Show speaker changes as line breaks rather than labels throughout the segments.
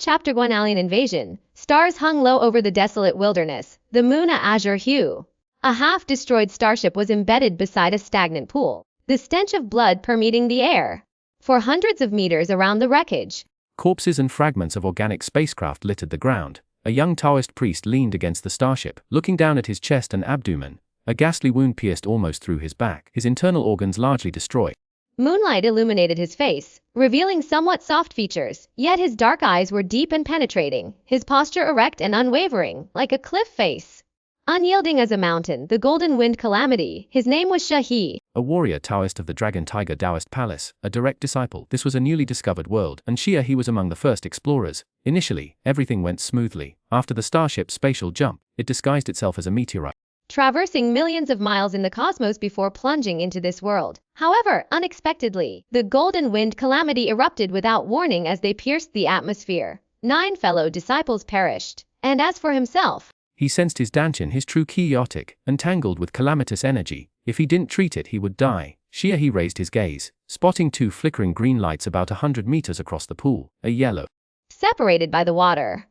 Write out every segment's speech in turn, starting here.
Chapter 1 Alien Invasion. Stars hung low over the desolate wilderness, the moon a azure hue. A half-destroyed starship was embedded beside a stagnant pool, the stench of blood permeating the air. For hundreds of meters around the wreckage,
corpses and fragments of organic spacecraft littered the ground. A young Daoist priest leaned against the starship, looking down at his chest and abdomen. A ghastly wound pierced almost through his back, his internal organs largely destroyed.
Moonlight illuminated his face, revealing somewhat soft features, yet his dark eyes were deep and penetrating, his posture erect and unwavering, like a cliff face. Unyielding as a mountain, the golden-winged calamity, his name was Shahi.
A warrior Taoist of the Dragon Tiger Daoist Palace, a direct disciple. This was a newly discovered world, and Shahi was among the first explorers. Initially, everything went smoothly. After the starship's spatial jump, it disguised itself as a meteorite,
traversing millions of miles in the cosmos before plunging into this world. However, unexpectedly, the golden-winged calamity erupted without warning as they pierced the atmosphere. 9 fellow disciples perished, and as for himself,
he sensed his Danshin, his true chaotic, entangled with calamitous energy. If he didn't treat it, he would die. Shahi raised his gaze, spotting 2 flickering green lights about 100 meters across the pool, a yellow,
separated by the water.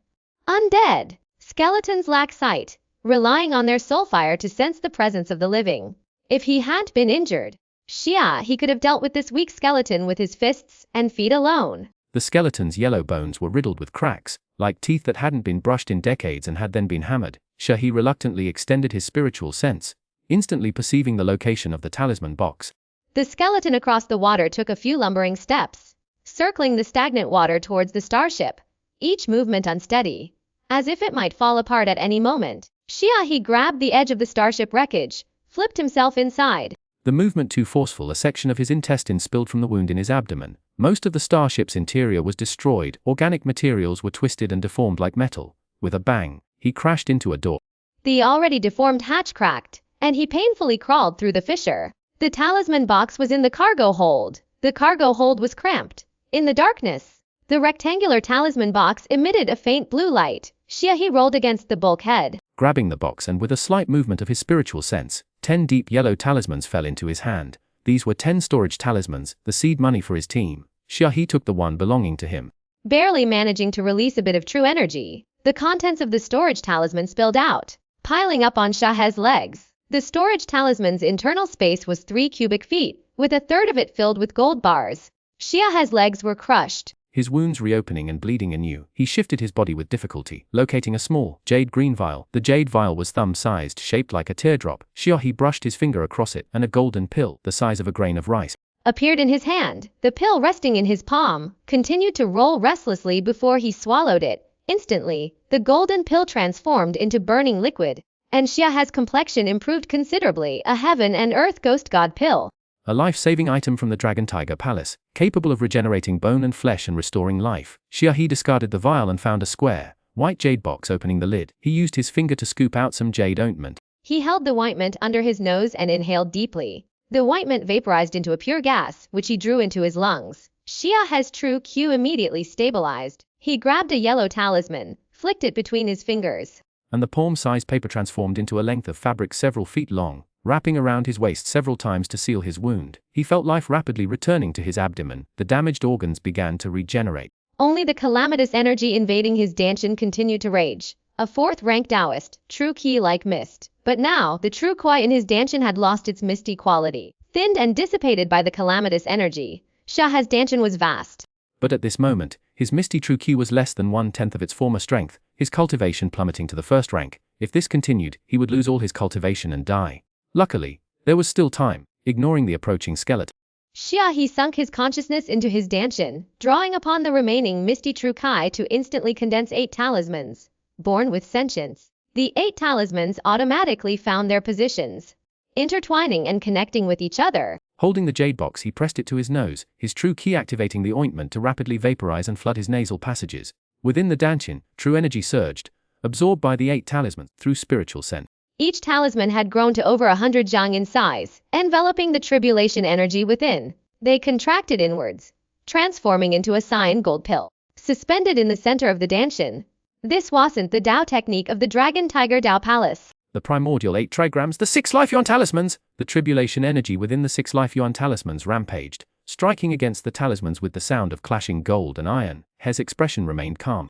Undead. Skeletons lack sight, relying on their soul fire to sense the presence of the living. If he hadn't been injured, he could have dealt with this weak skeleton with his fists and feet alone.
The skeleton's yellow bones were riddled with cracks, like teeth that hadn't been brushed in decades and had then been hammered. Shahi reluctantly extended his spiritual sense, instantly perceiving the location of the talisman box.
The skeleton across the water took a few lumbering steps, circling the stagnant water towards the starship, each movement unsteady, as if it might fall apart at any moment. Shahi grabbed the edge of the starship wreckage, flipped himself inside.
The movement too forceful, a section of his intestines spilled from the wound in his abdomen. Most of the starship's interior was destroyed, organic materials were twisted and deformed like metal. With a bang, he crashed into a door.
The already deformed hatch cracked, and he painfully crawled through the fissure. The talisman box was in the cargo hold. The cargo hold was cramped. In the darkness, the rectangular talisman box emitted a faint blue light. Shahi rolled against the bulkhead,
grabbing the box, and with a slight movement of his spiritual sense, 10 deep yellow talismans fell into his hand. These were 10 storage talismans, the seed money for his team. Shahi took the one belonging to him,
barely managing to release a bit of true energy. The contents of the storage talisman spilled out, piling up on Shahi's legs. The storage talisman's internal space was 3 cubic feet, with a third of it filled with gold bars. Shahi's legs were crushed,
his wounds reopening and bleeding anew. He shifted his body with difficulty, locating a small, jade green vial. The jade vial was thumb-sized, shaped like a teardrop. Shahi brushed his finger across it, and a golden pill, the size of a grain of rice,
appeared in his hand. The pill, resting in his palm, continued to roll restlessly before he swallowed it. Instantly, the golden pill transformed into burning liquid, and Shahi's complexion improved considerably, a heaven and earth ghost god pill.
A life-saving item from the Dragon Tiger Palace, capable of regenerating bone and flesh and restoring life. Shahi discarded the vial and found a square, white jade box opening the lid. He used his finger to scoop out some jade ointment.
He held the ointment under his nose and inhaled deeply. The ointment vaporized into a pure gas, which he drew into his lungs. Shahi's true Q immediately stabilized. He grabbed a yellow talisman, flicked it between his fingers,
and the palm-sized paper transformed into a length of fabric several feet long, wrapping around his waist several times to seal his wound. He felt life rapidly returning to his abdomen. The damaged organs began to regenerate.
Only the calamitous energy invading his Danshin continued to rage. A 4th-ranked Daoist, true Qi like mist. But now, the true Kuai in his Danshin had lost its misty quality, thinned and dissipated by the calamitous energy. Shahi's Danshin was vast,
but at this moment, his misty true Qi was less than 1/10 of its former strength, his cultivation plummeting to the 1st rank. If this continued, he would lose all his cultivation and die. Luckily, there was still time. Ignoring the approaching skeleton,
Shahi sunk his consciousness into his Danshin, drawing upon the remaining misty true Kai to instantly condense 8 talismans. Born with sentience, the 8 talismans automatically found their positions, intertwining and connecting with each other.
Holding the jade box, he pressed it to his nose, his true Qi activating the ointment to rapidly vaporize and flood his nasal passages. Within the Danshin, true energy surged, absorbed by the 8 talismans through spiritual sense.
Each talisman had grown to over 100 zhang in size, enveloping the tribulation energy within. They contracted inwards, transforming into a cyan gold pill, suspended in the center of the Danshin. This wasn't the Dao technique of the Dragon Tiger Dao Palace.
The primordial 8 trigrams, the 6 life yuan talismans. The tribulation energy within the 6 life yuan talismans rampaged, striking against the talismans with the sound of clashing gold and iron. His expression remained calm.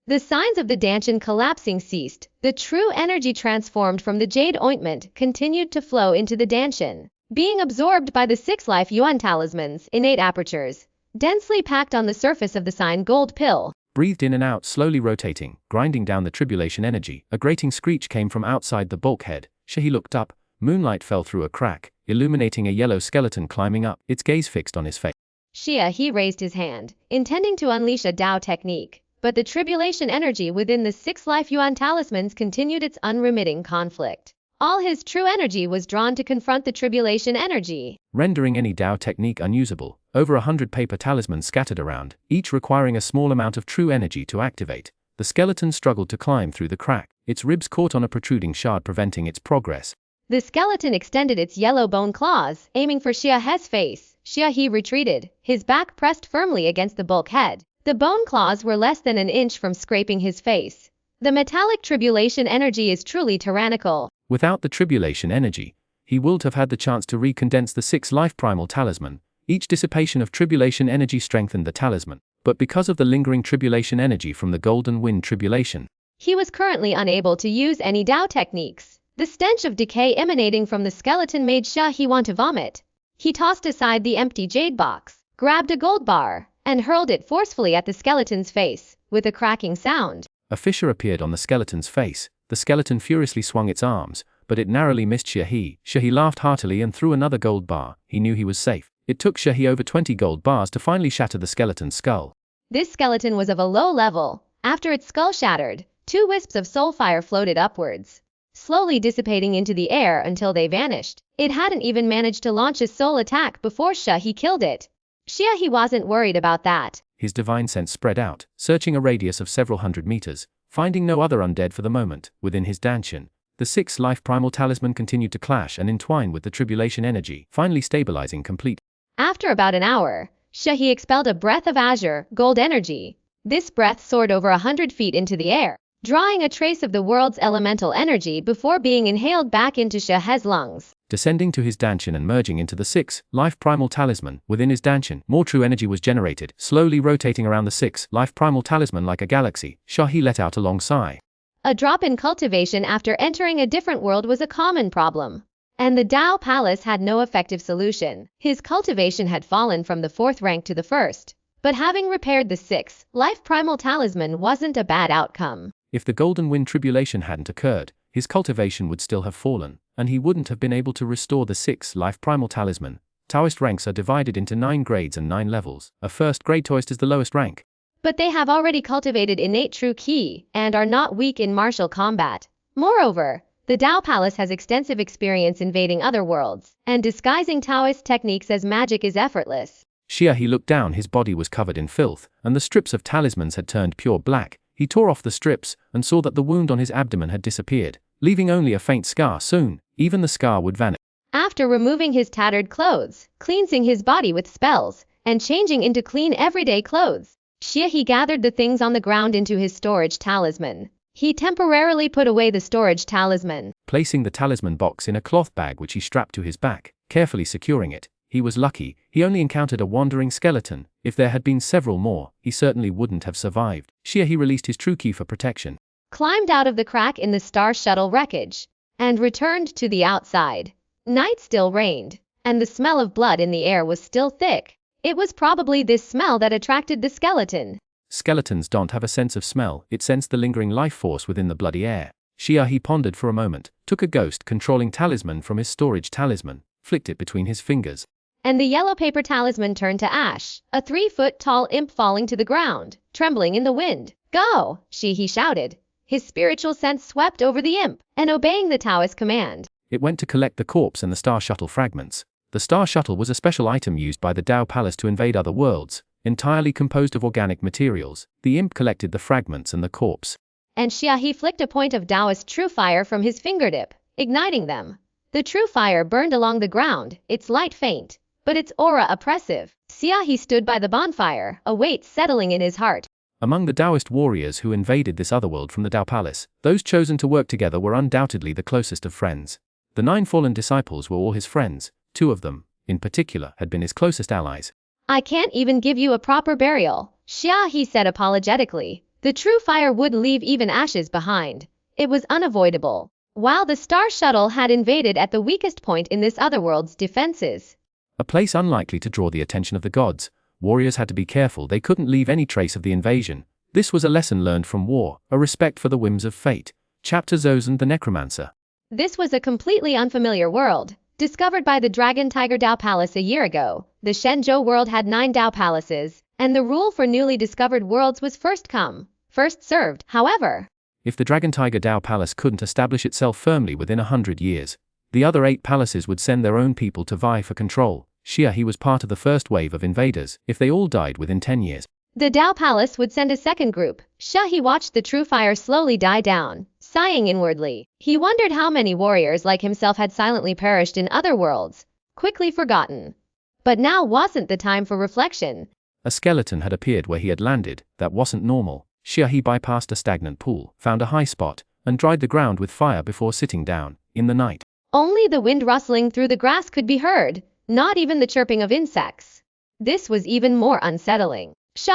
The signs of the Danshan collapsing ceased. The true energy transformed from the jade ointment continued to flow into the Danshan, being absorbed by the 6 life yuan talismans, innate apertures, densely packed on the surface of the sign gold pill.
Breathed in and out, slowly rotating, grinding down the tribulation energy. A grating screech came from outside the bulkhead. Shahi looked up. Moonlight fell through a crack, illuminating a yellow skeleton climbing up, its gaze fixed on his face.
He raised his hand, intending to unleash a Dao technique, but the tribulation energy within the 6 life yuan talismans continued its unremitting conflict. All his true energy was drawn to confront the tribulation energy,
rendering any Dao technique unusable. Over 100 paper talismans scattered around, each requiring a small amount of true energy to activate. The skeleton struggled to climb through the crack, its ribs caught on a protruding shard preventing its progress.
The skeleton extended its yellow bone claws, aiming for Xiaohe's face. Xiaohe retreated, his back pressed firmly against the bulkhead. The bone claws were less than an inch from scraping his face. The metallic tribulation energy is truly tyrannical.
Without the tribulation energy, he would have had the chance to recondense the 6 life primal talisman. Each dissipation of tribulation energy strengthened the talisman, but because of the lingering tribulation energy from the golden wind tribulation,
he was currently unable to use any Dao techniques. The stench of decay emanating from the skeleton made Xiaohe want to vomit. He tossed aside the empty jade box, grabbed a gold bar, and hurled it forcefully at the skeleton's face, with a cracking sound.
A fissure appeared on the skeleton's face. The skeleton furiously swung its arms, but it narrowly missed Xiaohe. Xiaohe laughed heartily and threw another gold bar. He knew he was safe. It took Xiaohe over 20 gold bars to finally shatter the skeleton's skull.
This skeleton was of a low level. After its skull shattered, 2 wisps of soul fire floated upwards, slowly dissipating into the air until they vanished. It hadn't even managed to launch a soul attack before Xiaohe killed it. Xiaohe wasn't worried about that.
His divine sense spread out, searching a radius of several hundred meters, finding no other undead for the moment. Within his Danshan, the 6 life primal talisman continued to clash and entwine with the tribulation energy, finally stabilizing complete.
After about an hour, Xiaohe expelled a breath of azure, gold energy. This breath soared over 100 feet into the air, drawing a trace of the world's elemental energy before being inhaled back into Xiaohe's lungs.
Descending to his Danshan and merging into the 6 life primal talisman. Within his Danshan, more true energy was generated, slowly rotating around the 6 life primal talisman like a galaxy. Xiaohe let out a long sigh.
A drop in cultivation after entering a different world was a common problem, and the Dao Palace had no effective solution. His cultivation had fallen from the 4th rank to the 1st, but having repaired the 6 life primal talisman wasn't a bad outcome.
If the golden wind tribulation hadn't occurred, his cultivation would still have fallen, and he wouldn't have been able to restore the 6 life primal talisman. Taoist ranks are divided into 9 grades and 9 levels. A 1st grade Taoist is the lowest rank.
But they have already cultivated innate true Qi, and are not weak in martial combat. Moreover, the Dao Palace has extensive experience invading other worlds, and disguising Taoist techniques as magic is effortless.
Xiaohe looked down. His body was covered in filth, and the strips of talismans had turned pure black. He tore off the strips, and saw that the wound on his abdomen had disappeared, leaving only a faint scar. Soon, even the scar would vanish.
After removing his tattered clothes, cleansing his body with spells, and changing into clean everyday clothes, Xiaohe gathered the things on the ground into his storage talisman. He temporarily put away the storage talisman,
placing the talisman box in a cloth bag which he strapped to his back, carefully securing it. He was lucky, he only encountered a wandering skeleton. If there had been several more, he certainly wouldn't have survived. Xiaohe released his true key for protection,
climbed out of the crack in the Star Shuttle wreckage, and returned to the outside. Night still reigned, and the smell of blood in the air was still thick. It was probably this smell that attracted the skeleton.
Skeletons don't have a sense of smell, it sensed the lingering life force within the bloody air. Xiaohe pondered for a moment, took a ghost controlling talisman from his storage talisman, flicked it between his fingers.
And the yellow paper talisman turned to ash, a 3-foot-tall imp falling to the ground, trembling in the wind. Go! Xiaohe shouted. His spiritual sense swept over the imp, and obeying the Taoist command,
it went to collect the corpse and the Star Shuttle fragments. The Star Shuttle was a special item used by the Dao Palace to invade other worlds, entirely composed of organic materials. The imp collected the fragments and the corpse,
and Xiaohe flicked a point of Daoist true fire from his fingertip, igniting them. The true fire burned along the ground, its light faint, but its aura oppressive. Xiaohe stood by the bonfire, a weight settling in his heart.
Among the Daoist warriors who invaded this other world from the Dao Palace, those chosen to work together were undoubtedly the closest of friends. The 9 fallen disciples were all his friends. 2 of them, in particular, had been his closest allies.
I can't even give you a proper burial, Xiaohe said apologetically. The true fire would leave even ashes behind. It was unavoidable. While the Star Shuttle had invaded at the weakest point in this otherworld's defenses.
A place unlikely to draw the attention of the gods, warriors had to be careful they couldn't leave any trace of the invasion. This was a lesson learned from war, a respect for the whims of fate. Chapter Xuanhuan the Necromancer.
This was a completely unfamiliar world. Discovered by the Dragon Tiger Dao Palace a year ago, the Shenzhou world had 9 Dao Palaces, and the rule for newly discovered worlds was first come, first served. However,
if the Dragon Tiger Dao Palace couldn't establish itself firmly within 100 years, the other 8 palaces would send their own people to vie for control. He was part of the first wave of invaders. If they all died within 10 years,
the Dao Palace would send a second group. He watched the true fire slowly die down, sighing inwardly. He wondered how many warriors like himself had silently perished in other worlds, quickly forgotten. But now wasn't the time for reflection.
A skeleton had appeared where he had landed. That wasn't normal. He bypassed a stagnant pool, found a high spot, and dried the ground with fire before sitting down. In the night,
only the wind rustling through the grass could be heard, not even the chirping of insects. This was even more unsettling.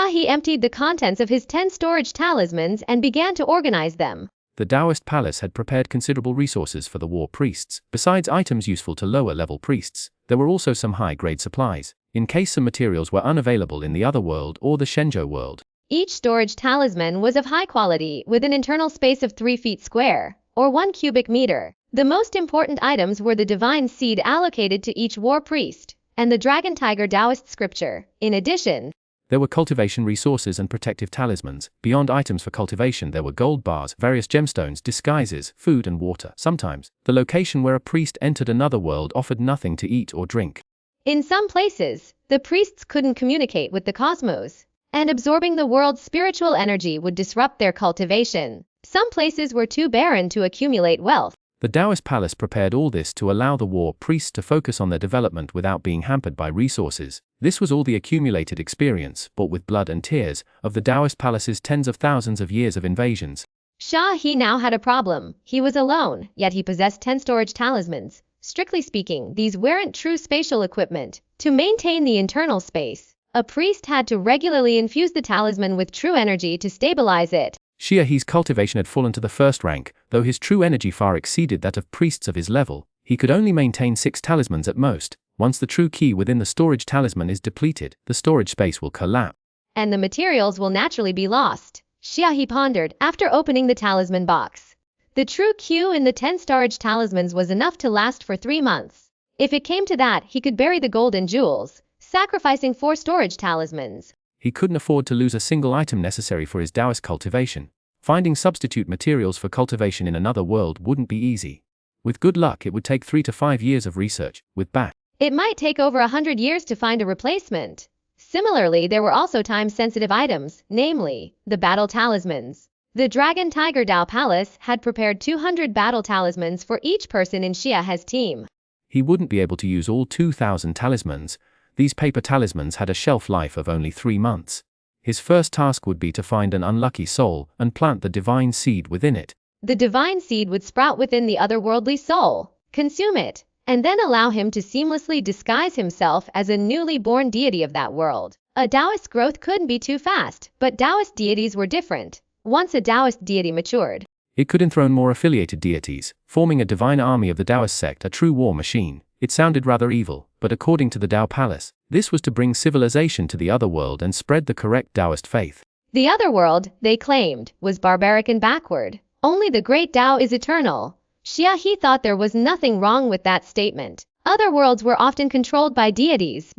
He emptied the contents of his 10 storage talismans and began to organize them.
The Daoist palace had prepared considerable resources for the war priests. Besides items useful to lower-level priests, there were also some high-grade supplies, in case some materials were unavailable in the other world or the Shenzhou world.
Each storage talisman was of high quality, with an internal space of 3 feet square, or 1 cubic meter. The most important items were the divine seed allocated to each war priest, and the Dragon Tiger Daoist scripture. In addition,
there were cultivation resources and protective talismans. Beyond items for cultivation, there were gold bars, various gemstones, disguises, food and water. Sometimes, the location where a priest entered another world offered nothing to eat or drink.
In some places, the priests couldn't communicate with the cosmos, and absorbing the world's spiritual energy would disrupt their cultivation. Some places were too barren to accumulate wealth.
The Daoist palace prepared all this to allow the war priests to focus on their development without being hampered by resources. This was all the accumulated experience, bought with blood and tears, of the Daoist palace's tens of thousands of years of invasions.
He now had a problem. He was alone, yet he possessed 10 storage talismans. Strictly speaking, these weren't true spatial equipment. To maintain the internal space, a priest had to regularly infuse the talisman with true energy to stabilize it.
His cultivation had fallen to the first rank. Though his true energy far exceeded that of priests of his level, he could only maintain 6 talismans at most. Once the true key within the storage talisman is depleted, the storage space will collapse.
And the materials will naturally be lost. He pondered after opening the talisman box. The true Q in the 10 storage talismans was enough to last for 3 months. If it came to that, he could bury the gold and jewels, sacrificing 4 storage talismans.
He couldn't afford to lose a single item necessary for his Daoist cultivation. Finding substitute materials for cultivation in another world wouldn't be easy. With good luck, it would take 3 to 5 years of research. With bad,
it might take over 100 years to find a replacement. Similarly, there were also time-sensitive items, namely, the battle talismans. The Dragon Tiger Dao Palace had prepared 200 battle talismans for each person in Xuanhuan's team.
He wouldn't be able to use all 2,000 talismans. These paper talismans had a shelf life of only 3 months. His first task would be to find an unlucky soul and plant the divine seed within it.
The divine seed would sprout within the otherworldly soul, consume it, and then allow him to seamlessly disguise himself as a newly born deity of that world. A Daoist growth couldn't be too fast, but Daoist deities were different. Once a Daoist deity matured,
it could enthrone more affiliated deities, forming a divine army of the Daoist sect, a true war machine. It sounded rather evil, but according to the Dao Palace, this was to bring civilization to the other world and spread the correct Daoist faith.
The other world, they claimed, was barbaric and backward. Only the great Dao is eternal. He thought there was nothing wrong with that statement. Other worlds were often controlled by deities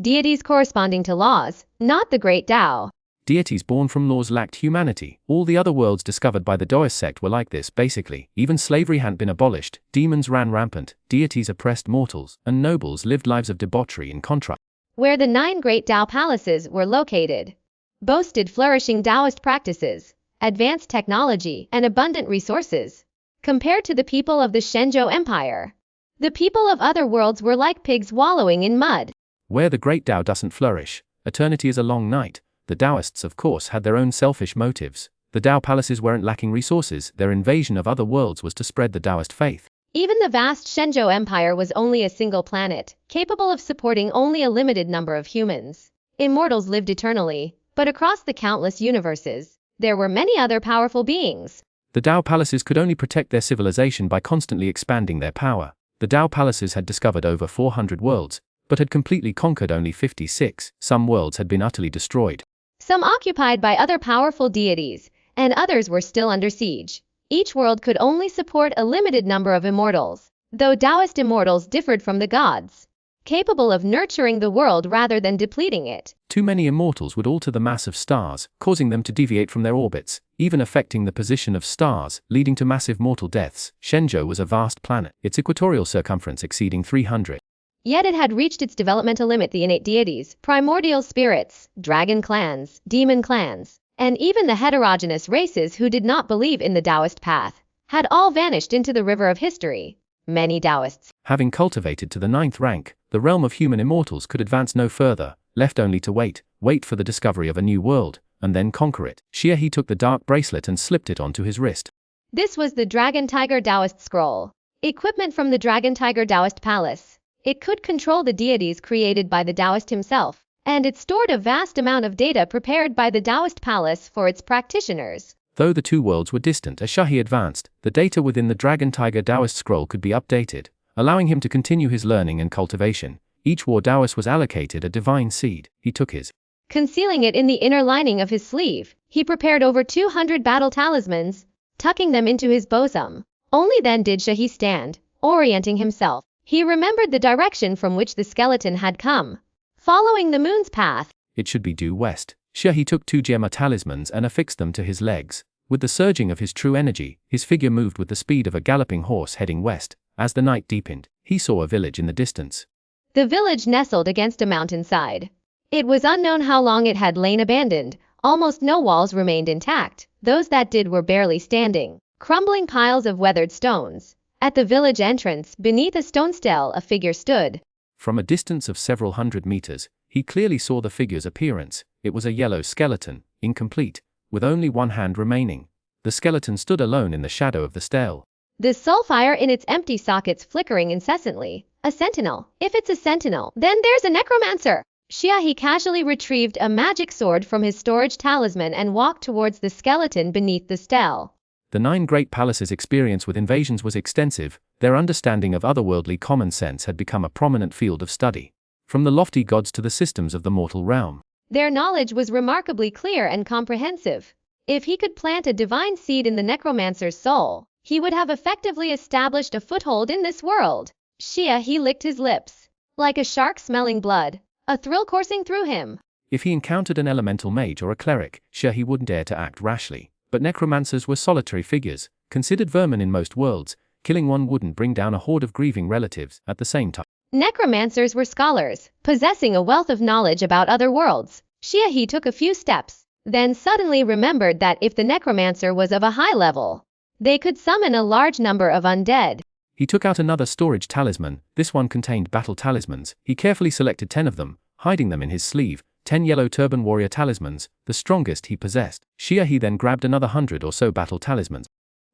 corresponding to laws, not the great Dao.
Deities born from laws lacked humanity. All the other worlds discovered by the Daoist sect were like this, basically. Even slavery hadn't been abolished, demons ran rampant, deities oppressed mortals, and nobles lived lives of debauchery in contrast.
Where the 9 great Dao palaces were located, boasted flourishing Daoist practices, advanced technology, and abundant resources. Compared to the people of the Shenzhou Empire, the people of other worlds were like pigs wallowing in mud.
Where the great Dao doesn't flourish, eternity is a long night. The Daoists, of course, had their own selfish motives. The Dao palaces weren't lacking resources. Their invasion of other worlds was to spread the Daoist faith.
Even the vast Shenzhou Empire was only a single planet, capable of supporting only a limited number of humans. Immortals lived eternally, but across the countless universes, There were many other powerful beings.
The Dao palaces could only protect their civilization by constantly expanding their power. The Dao palaces had discovered over 400 worlds, but had completely conquered only 56. Some worlds had been utterly destroyed.
Some occupied by other powerful deities, and others were still under siege. Each world could only support a limited number of immortals, though Daoist immortals differed from the gods, capable of nurturing the world rather than depleting it.
Too many immortals would alter the mass of stars, causing them to deviate from their orbits, even affecting the position of stars, leading to massive mortal deaths. Shenzhou was a vast planet, its equatorial circumference exceeding 300.
Yet it had reached its developmental limit. The innate deities, primordial spirits, dragon clans, demon clans, and even the heterogeneous races who did not believe in the Daoist path, had all vanished into the river of history. Many Daoists,
having cultivated to the 9th rank, the realm of human immortals could advance no further, left only to wait for the discovery of a new world, and then conquer it. He took the dark bracelet and slipped it onto his wrist.
This was the Dragon Tiger Daoist scroll, equipment from the Dragon Tiger Daoist palace. It could control the deities created by the Daoist himself, and it stored a vast amount of data prepared by the Daoist palace for its practitioners.
Though the two worlds were distant as Shahi advanced, the data within the Dragon Tiger Daoist scroll could be updated, allowing him to continue his learning and cultivation. Each war Daoist was allocated a divine seed. He took his.
Concealing it in the inner lining of his sleeve, he prepared over 200 battle talismans, tucking them into his bosom. Only then did Shahi stand, orienting himself. He remembered the direction from which the skeleton had come, following the moon's path.
It should be due west. Shahi took 2 Gemma talismans and affixed them to his legs. With the surging of his true energy, his figure moved with the speed of a galloping horse heading west. As the night deepened, he saw a village in the distance.
The village nestled against a mountainside. It was unknown how long it had lain abandoned. Almost no walls remained intact. Those that did were barely standing, crumbling piles of weathered stones. At the village entrance, beneath a stone stele, a figure stood.
From a distance of several hundred meters, he clearly saw the figure's appearance. It was a yellow skeleton, incomplete, with only one hand remaining. The skeleton stood alone in the shadow of the stele.
The sulfire in its empty sockets flickering incessantly. A sentinel. If it's a sentinel, then there's a necromancer. He casually retrieved a magic sword from his storage talisman and walked towards the skeleton beneath the stele.
The 9 great palaces' experience with invasions was extensive. Their understanding of otherworldly common sense had become a prominent field of study. From the lofty gods to the systems of the mortal realm,
their knowledge was remarkably clear and comprehensive. If he could plant a divine seed in the necromancer's soul, he would have effectively established a foothold in this world. He licked his lips. Like a shark smelling blood, a thrill coursing through him.
If he encountered an elemental mage or a cleric, he wouldn't dare to act rashly. But necromancers were solitary figures, considered vermin in most worlds. Killing one wouldn't bring down a horde of grieving relatives at the same time.
Necromancers were scholars, possessing a wealth of knowledge about other worlds. He took a few steps, then suddenly remembered that if the necromancer was of a high level, they could summon a large number of undead.
He took out another storage talisman. This one contained battle talismans. He carefully selected 10 of them, hiding them in his sleeve. 10 yellow turban warrior talismans, the strongest he possessed. He then grabbed another 100 or so battle talismans.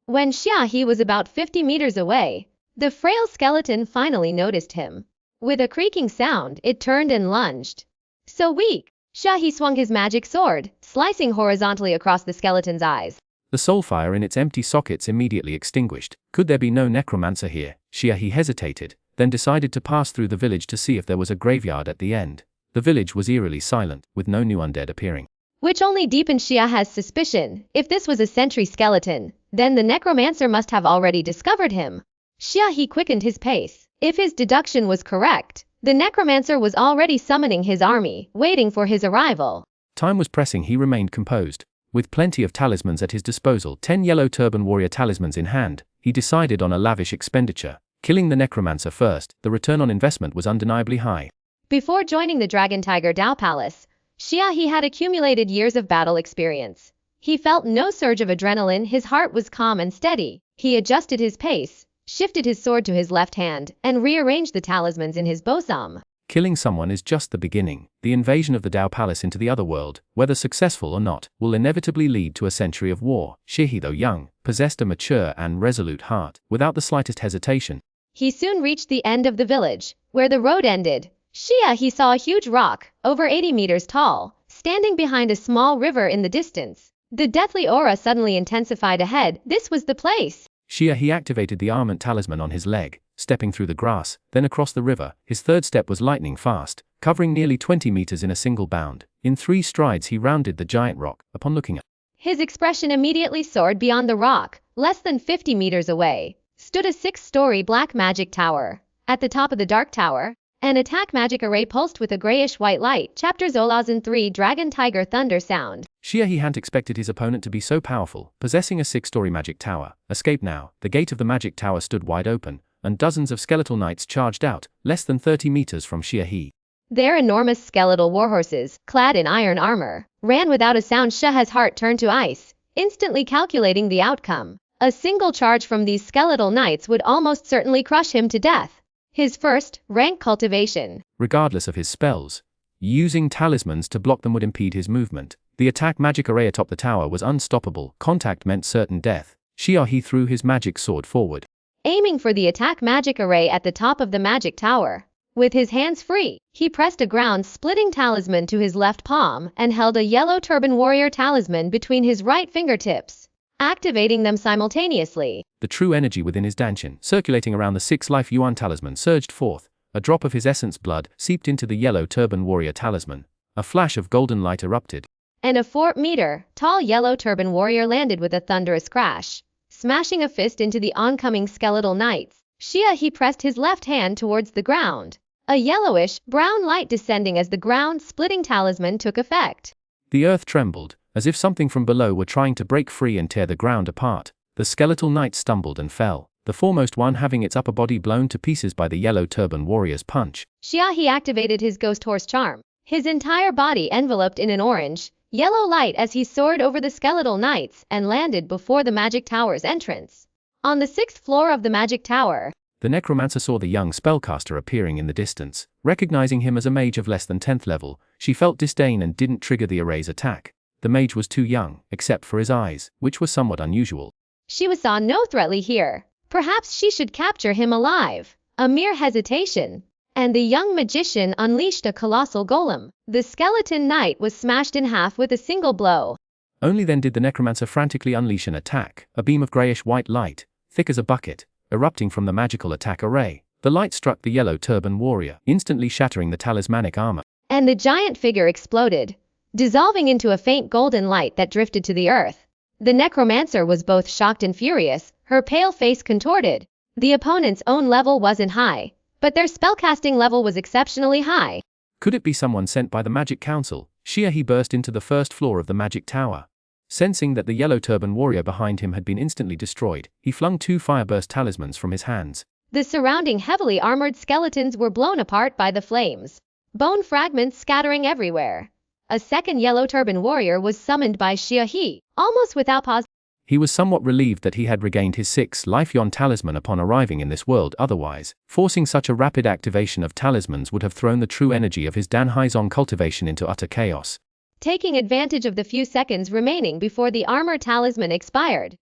When he was about 50 meters away, the frail skeleton finally noticed him. With a creaking sound, it turned and lunged. So weak, he swung his magic sword, slicing horizontally across the skeleton's eyes.
The soulfire in its empty sockets immediately extinguished. Could there be no necromancer here? He hesitated, then decided to pass through the village to see if there was a graveyard at the end. The village was eerily silent, with no new undead appearing.
Which only deepened Xia's suspicion. If this was a sentry skeleton, then the necromancer must have already discovered him. He quickened his pace. If his deduction was correct, the necromancer was already summoning his army, waiting for his arrival.
Time was pressing. He remained composed. With plenty of talismans at his disposal, 10 yellow turban warrior talismans in hand, he decided on a lavish expenditure. Killing the necromancer first, the return on investment was undeniably high.
Before joining the Dragon Tiger Dao Palace, he had accumulated years of battle experience. He felt no surge of adrenaline. His heart was calm and steady. He adjusted his pace, shifted his sword to his left hand, and rearranged the talismans in his bosom.
Killing someone is just the beginning. The invasion of the Dao Palace into the other world, whether successful or not, will inevitably lead to a century of war. He, though young, possessed a mature and resolute heart. Without the slightest hesitation,
he soon reached the end of the village, where the road ended. He saw a huge rock, over 80 meters tall, standing behind a small river in the distance. The deathly aura suddenly intensified ahead. This was the place.
He activated the armament talisman on his leg, stepping through the grass, then across the river. His third step was lightning fast, covering nearly 20 meters in a single bound. In 3 strides he rounded the giant rock. Upon looking at
his expression immediately soared beyond the rock. Less than 50 meters away stood a 6-story black magic tower. At the top of the dark tower, an attack magic array pulsed with a grayish-white light. Chapter Zolazan 3 Dragon Tiger Thunder Sound.
He hadn't expected his opponent to be so powerful, possessing a 6-story magic tower. Escape now. The gate of the magic tower stood wide open, and dozens of skeletal knights charged out, less than 30 meters from He.
Their enormous skeletal warhorses, clad in iron armor, ran without a sound. Sha's heart turned to ice, instantly calculating the outcome. A single charge from these skeletal knights would almost certainly crush him to death. His first rank cultivation.
Regardless of his spells, using talismans to block them would impede his movement. The attack magic array atop the tower was unstoppable. Contact meant certain death. He threw his magic sword forward,
aiming for the attack magic array at the top of the magic tower. With his hands free, he pressed a ground-splitting talisman to his left palm and held a yellow turban warrior talisman between his right fingertips, activating them simultaneously.
The true energy within his danchin, circulating around the 6-life Yuan talisman, surged forth. A drop of his essence blood seeped into the yellow turban warrior talisman. A flash of golden light erupted,
and a 4-meter-tall yellow turban warrior landed with a thunderous crash, smashing a fist into the oncoming skeletal knights. He pressed his left hand towards the ground, a yellowish-brown light descending as the ground-splitting talisman took effect.
The earth trembled, as if something from below were trying to break free and tear the ground apart. The skeletal knight stumbled and fell, the foremost one having its upper body blown to pieces by the yellow turban warrior's punch.
He activated his ghost horse charm, his entire body enveloped in an orange-yellow light as he soared over the skeletal knights and landed before the magic tower's entrance. On the 6th floor of the magic tower,
the necromancer saw the young spellcaster appearing in the distance. Recognizing him as a mage of less than 10th level, she felt disdain and didn't trigger the array's attack. The mage was too young, except for his eyes, which were somewhat unusual.
She saw no threat here. Perhaps she should capture him alive. A mere hesitation, and the young magician unleashed a colossal golem. The skeleton knight was smashed in half with a single blow.
Only then did the necromancer frantically unleash an attack, a beam of grayish-white light, thick as a bucket, erupting from the magical attack array. The light struck the yellow turban warrior, instantly shattering the talismanic armor.
And the giant figure exploded, dissolving into a faint golden light that drifted to the earth. The necromancer was both shocked and furious, her pale face contorted. The opponent's own level wasn't high, but their spellcasting level was exceptionally high.
Could it be someone sent by the Magic Council? He burst into the 1st floor of the magic tower. Sensing that the yellow turban warrior behind him had been instantly destroyed, he flung 2 fireburst talismans from his hands.
The surrounding heavily armored skeletons were blown apart by the flames, bone fragments scattering everywhere. A second yellow turban warrior was summoned by He, almost without pause.
He was somewhat relieved that he had regained his 6-life Yuan talisman upon arriving in this world. Otherwise, forcing such a rapid activation of talismans would have thrown the true energy of his Danhaizong cultivation into utter chaos.
Taking advantage of the few seconds remaining before the armor talisman expired,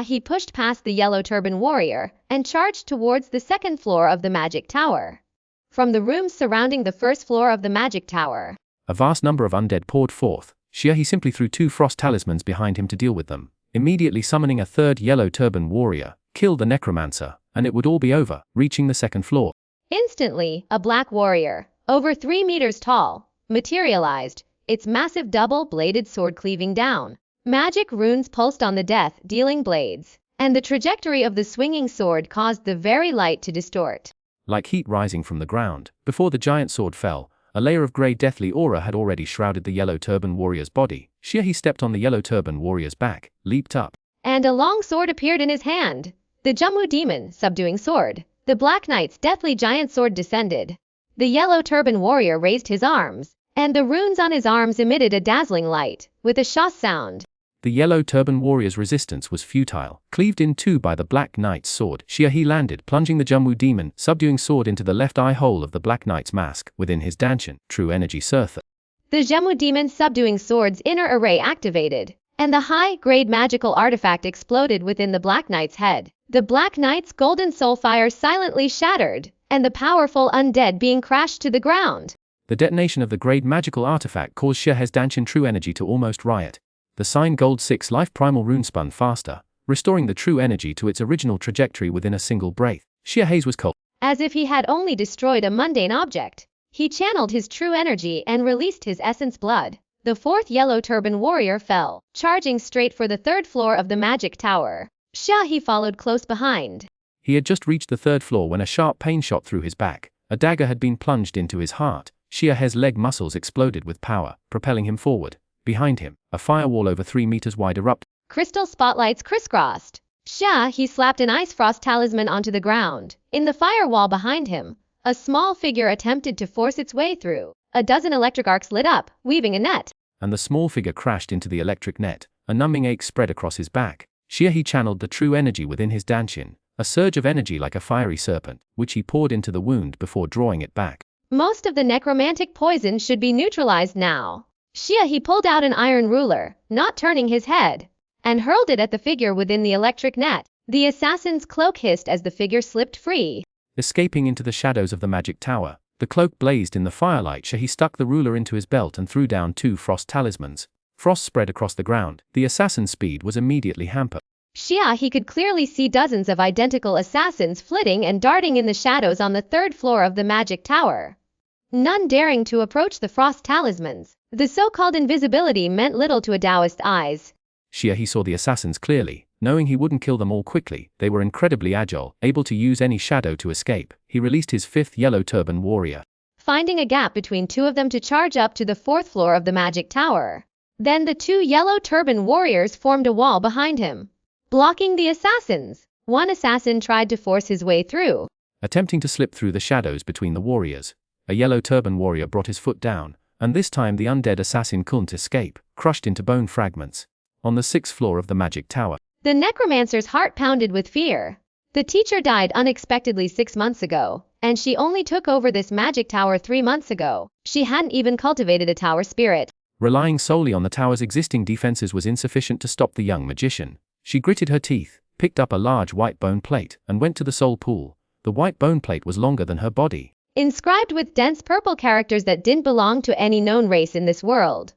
he pushed past the yellow turban warrior and charged towards the 2nd floor of the magic tower. From the rooms surrounding the 1st floor of the magic tower,
a vast number of undead poured forth. He simply threw 2 frost talismans behind him to deal with them, immediately summoning a 3rd yellow turban warrior, killed the necromancer, and it would all be over. Reaching the 2nd floor,
instantly, a black warrior, over 3 meters tall, materialized, its massive double-bladed sword cleaving down. Magic runes pulsed on the death-dealing blades, and the trajectory of the swinging sword caused the very light to distort.
Like heat rising from the ground, before the giant sword fell, a layer of grey deathly aura had already shrouded the yellow turban warrior's body. He stepped on the yellow turban warrior's back, leaped up,
and a long sword appeared in his hand. The Jumwu demon, subduing sword. The Black Knight's deathly giant sword descended. The yellow turban warrior raised his arms, and the runes on his arms emitted a dazzling light, with a sha sound.
The yellow turban warrior's resistance was futile, cleaved in 2 by the Black Knight's sword. He landed, plunging the Jumwu demon, subduing sword into the left eye hole of the Black Knight's mask, within his danchin, true energy surtha.
The Jumwu demon subduing sword's inner array activated, and the high-grade magical artifact exploded within the Black Knight's head. The Black Knight's golden soul fire silently shattered, and the powerful undead being crashed to the ground.
The detonation of the grade magical artifact caused Shehe's danchin true energy to almost riot. The sign Gold 6 Life Primal Rune spun faster, restoring the true energy to its original trajectory within a single breath. Xiahe's was cold.
As if he had only destroyed a mundane object, he channeled his true energy and released his essence blood. The fourth yellow turban warrior fell, charging straight for the third floor of the magic tower. Xiahe followed close behind.
He had just reached the third floor when a sharp pain shot through his back. A dagger had been plunged into his heart. Xiahe's leg muscles exploded with power, propelling him forward. Behind him, a firewall over 3 meters wide erupted.
Crystal spotlights crisscrossed. Xiahe slapped an ice frost talisman onto the ground. In the firewall behind him, a small figure attempted to force its way through. A dozen electric arcs lit up, weaving a net.
And the small figure crashed into the electric net. A numbing ache spread across his back. Xiahe channeled the true energy within his danshin, a surge of energy like a fiery serpent, which he poured into the wound before drawing it back.
Most of the necromantic poison should be neutralized now. Xiahe pulled out an iron ruler, not turning his head, and hurled it at the figure within the electric net. The assassin's cloak hissed as the figure slipped free.
Escaping into the shadows of the magic tower, the cloak blazed in the firelight. Xiahe stuck the ruler into his belt and threw down 2 frost talismans. Frost spread across the ground. The assassin's speed was immediately hampered.
Xiahe could clearly see dozens of identical assassins flitting and darting in the shadows on the 3rd floor of the magic tower, none daring to approach the frost talismans. The so-called invisibility meant little to a Daoist eyes.
Xiahe saw the assassins clearly. Knowing he wouldn't kill them all quickly, they were incredibly agile, able to use any shadow to escape. He released his 5th yellow turban warrior,
finding a gap between 2 of them to charge up to the 4th floor of the magic tower. Then the 2 yellow turban warriors formed a wall behind him, blocking the assassins. One assassin tried to force his way through,
attempting to slip through the shadows between the warriors. A yellow turban warrior brought his foot down, and this time the undead assassin couldn't escape, crushed into bone fragments. On the 6th floor of the magic tower,
the necromancer's heart pounded with fear. The teacher died unexpectedly 6 months ago, and she only took over this magic tower 3 months ago. She hadn't even cultivated a tower spirit.
Relying solely on the tower's existing defenses was insufficient to stop the young magician. She gritted her teeth, picked up a large white bone plate, and went to the soul pool. The white bone plate was longer than her body,
inscribed with dense purple characters that didn't belong to any known race in this world.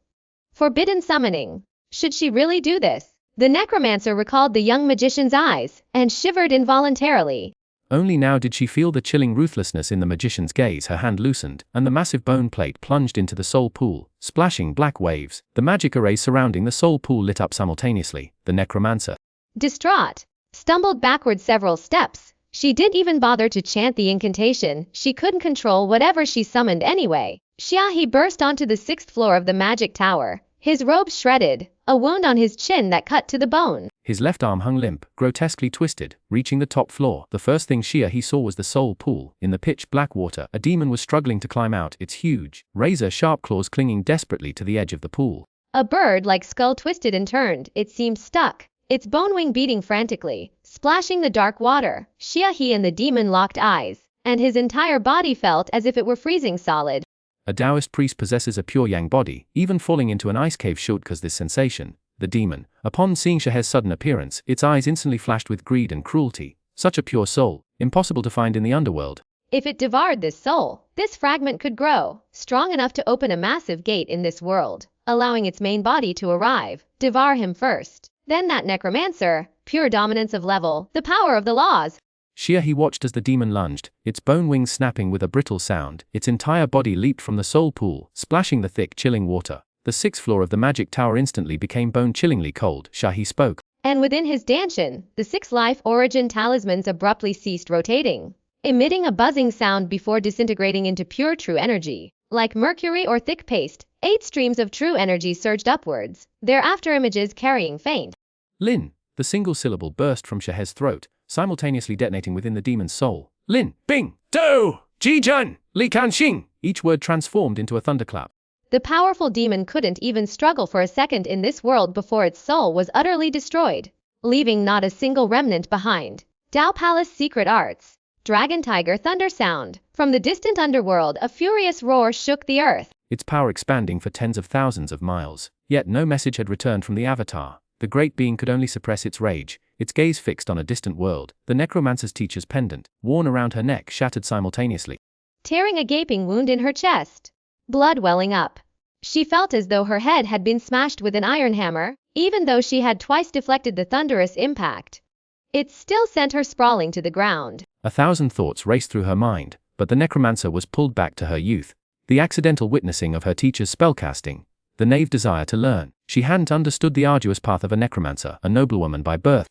Forbidden summoning. Should she really do this? The necromancer recalled the young magician's eyes, and shivered involuntarily.
Only now did she feel the chilling ruthlessness in the magician's gaze. Her hand loosened, and the massive bone plate plunged into the soul pool, splashing black waves. The magic array surrounding the soul pool lit up simultaneously. The necromancer,
distraught, stumbled backward several steps. She didn't even bother to chant the incantation. She couldn't control whatever she summoned anyway. Xiahe burst onto the 6th floor of the magic tower, his robes shredded, a wound on his chin that cut to the bone.
His left arm hung limp, grotesquely twisted. Reaching the top floor, the first thing Xiahe saw was the soul pool. In the pitch black water, a demon was struggling to climb out, its huge, razor-sharp claws clinging desperately to the edge of the pool.
A bird-like skull twisted and turned, it seemed stuck, its bone wing beating frantically, splashing the dark water. Xiahe and the demon locked eyes, and his entire body felt as if it were freezing solid.
A Daoist priest possesses a pure yang body. Even falling into an ice cave should cause this sensation. The demon, upon seeing Xiahe's sudden appearance, its eyes instantly flashed with greed and cruelty. Such a pure soul, impossible to find in the underworld.
If it devoured this soul, this fragment could grow, strong enough to open a massive gate in this world, allowing its main body to arrive. Devour him first, then that necromancer. Pure dominance of level, the power of the laws.
Xiahe watched as the demon lunged, its bone wings snapping with a brittle sound. Its entire body leaped from the soul pool, splashing the thick, chilling water. The 6th floor of the magic tower instantly became bone-chillingly cold. Xiahe spoke,
and within his danshin, the 6 life origin talismans abruptly ceased rotating, emitting a buzzing sound before disintegrating into pure true energy. Like mercury or thick paste, 8 streams of true energy surged upwards, their after-images carrying faint.
Lin. The single syllable burst from Xiahe's throat, simultaneously detonating within the demon's soul. Lin, Bing, Do, Jijun, Li Kanxing. Each word transformed into a thunderclap.
The powerful demon couldn't even struggle for a second in this world before its soul was utterly destroyed, leaving not a single remnant behind. Dao Palace Secret Arts. Dragon Tiger Thunder Sound. From the distant underworld, a furious roar shook the earth,
its power expanding for tens of thousands of miles. Yet no message had returned from the avatar. The great being could only suppress its rage, its gaze fixed on a distant world. The necromancer's teacher's pendant, worn around her neck, shattered simultaneously,
tearing a gaping wound in her chest. Blood welling up. She felt as though her head had been smashed with an iron hammer. Even though she had twice deflected the thunderous impact, it still sent her sprawling to the ground.
1,000 thoughts raced through her mind, but the necromancer was pulled back to her youth. The accidental witnessing of her teacher's spellcasting, the naive desire to learn. She hadn't understood the arduous path of a necromancer, a noblewoman by birth.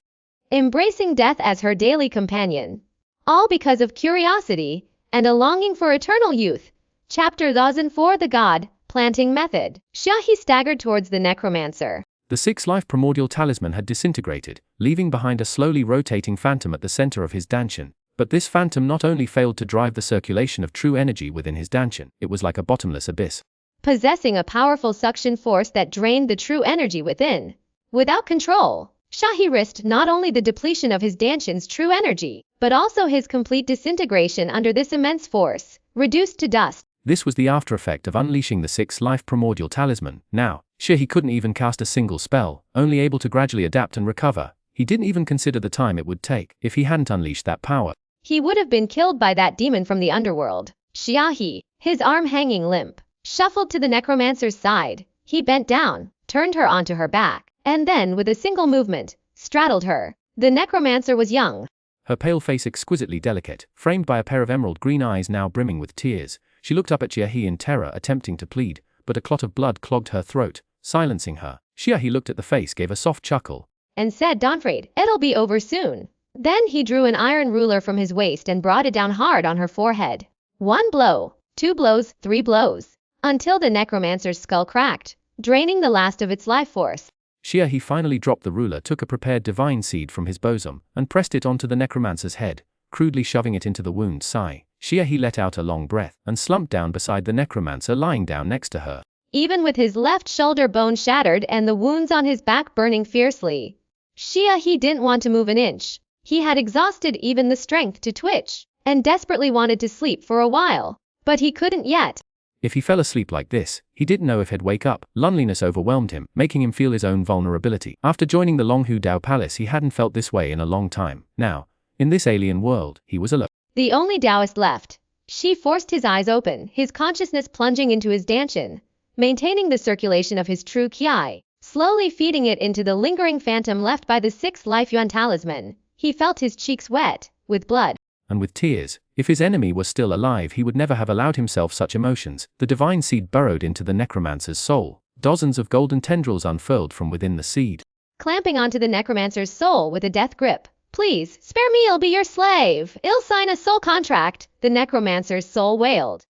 Embracing death as her daily companion. All because of curiosity and a longing for eternal youth. Chapter 1004 The God Planting Method. Xuanhuan staggered towards the necromancer.
The 6-life primordial talisman had disintegrated, leaving behind a slowly rotating phantom at the center of his dantian. But this phantom not only failed to drive the circulation of true energy within his dantian, it was like a bottomless abyss,
possessing a powerful suction force that drained the true energy within. Without control, Xuanhuan risked not only the depletion of his dantian's true energy, but also his complete disintegration under this immense force, reduced to dust.
This was the after effect of unleashing the 6-life primordial talisman. Now, he couldn't even cast a single spell, only able to gradually adapt and recover. He didn't even consider the time it would take. If he hadn't unleashed that power,
he would have been killed by that demon from the underworld. Xuanhuan, his arm hanging limp, shuffled to the necromancer's side. He bent down, turned her onto her back, and then with a single movement, straddled her. The necromancer was young,
her pale face exquisitely delicate, framed by a pair of emerald green eyes now brimming with tears. She looked up at Xuanhuan in terror, attempting to plead, but a clot of blood clogged her throat, silencing her. Xuanhuan looked at the face, gave a soft chuckle,
and said, "Don't afraid, it'll be over soon." Then he drew an iron ruler from his waist and brought it down hard on her forehead. 1 blow, 2 blows, 3 blows, until the necromancer's skull cracked, draining the last of its life force.
Xuanhuan finally dropped the ruler, took a prepared divine seed from his bosom, and pressed it onto the necromancer's head, crudely shoving it into the wound. Sigh. Xuanhuan let out a long breath and slumped down beside the necromancer lying down next to her.
Even with his left shoulder bone shattered and the wounds on his back burning fiercely, Xuanhuan didn't want to move an inch. He had exhausted even the strength to twitch, and desperately wanted to sleep for a while, but he couldn't yet.
If he fell asleep like this, he didn't know if he'd wake up. Loneliness overwhelmed him, making him feel his own vulnerability. After joining the Longhu Dao Palace, he hadn't felt this way in a long time. Now, in this alien world, he was alone.
The only Daoist left. She forced his eyes open, his consciousness plunging into his dantian, maintaining the circulation of his true qi, slowly feeding it into the lingering phantom left by the 6-life yuan talisman. He felt his cheeks wet with blood
and with tears. If his enemy was still alive, he would never have allowed himself such emotions. The divine seed burrowed into the necromancer's soul. Dozens of golden tendrils unfurled from within the seed,
clamping onto the necromancer's soul with a death grip. "Please, spare me, I'll be your slave. I'll sign a soul contract," the necromancer's soul wailed.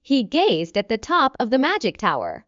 He gazed at the top of the magic tower,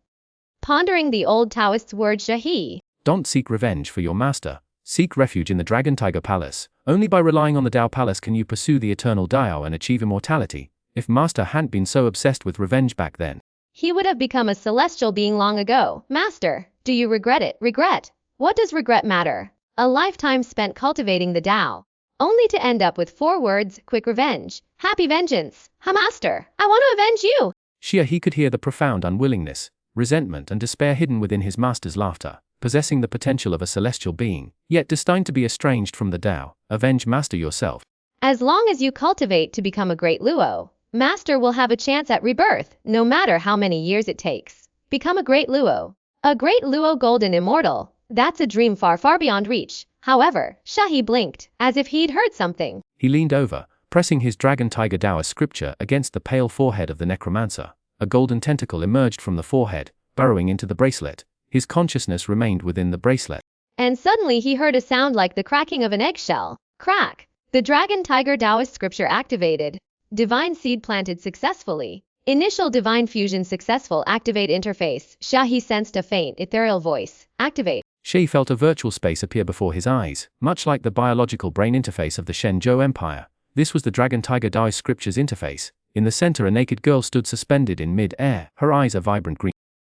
pondering the old Taoist's word Xuanhuan.
"Don't seek revenge for your master. Seek refuge in the Dragon Tiger Palace. Only by relying on the Dao Palace can you pursue the eternal Dao and achieve immortality." If Master hadn't been so obsessed with revenge back then,
he would have become a celestial being long ago. "Master, do you regret it?" "Regret? What does regret matter? A lifetime spent cultivating the Dao, only to end up with 4 words: quick revenge, happy vengeance. Ha, Master, I want to avenge you."
He could hear the profound unwillingness, resentment and despair hidden within his master's laughter. Possessing the potential of a celestial being, yet destined to be estranged from the Dao. Avenge Master yourself.
As long as you cultivate to become a great Luo, Master will have a chance at rebirth, no matter how many years it takes. Become a great Luo. A great Luo, golden immortal. That's a dream far, far beyond reach. However, Xuanhuan blinked, as if he'd heard something.
He leaned over, pressing his Dragon Tiger Daoist scripture against the pale forehead of the necromancer. A golden tentacle emerged from the forehead, burrowing into the bracelet. His consciousness remained within the bracelet.
And suddenly he heard a sound like the cracking of an eggshell. Crack! The Dragon Tiger Daoist scripture activated. Divine seed planted successfully. Initial divine fusion successful. Activate interface. Xuanhuan sensed a faint, ethereal voice. Activate.
She felt a virtual space appear before his eyes, much like the biological brain interface of the Shenzhou Empire. This was the Dragon Tiger Daoist scripture's interface. In the center, a naked girl stood suspended in mid-air, her eyes a vibrant green.